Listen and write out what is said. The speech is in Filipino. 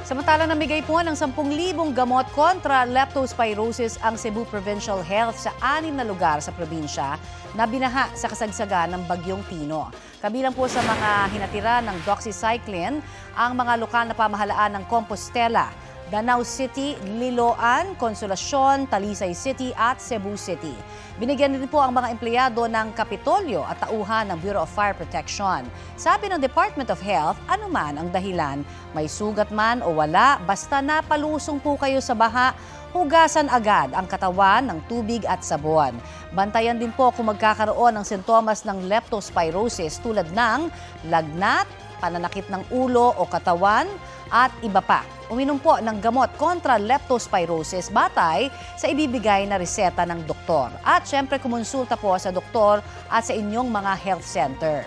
Samantala namigay po ng 10,000 gamot kontra leptospirosis ang Cebu Provincial Health sa 6 na lugar sa probinsya na binaha sa kasagsagan ng Bagyong Tino. Kabilang po sa mga hinatira ng doxycycline ang mga lokal na pamahalaan ng Compostela, Danao City, Liloan, Consolacion, Talisay City at Cebu City. Binigyan din po ang mga empleyado ng Kapitolyo at tauhan ng Bureau of Fire Protection. Sabi ng Department of Health, anuman ang dahilan, may sugat man o wala, basta napalusong po kayo sa baha, hugasan agad ang katawan ng tubig at sabon. Bantayan din po kung magkakaroon ng sintomas ng leptospirosis tulad ng lagnat, pananakit ng ulo o katawan at iba pa. Uminom po ng gamot kontra leptospirosis batay sa ibibigay na reseta ng doktor. At syempre kumonsulta po sa doktor at sa inyong mga health center.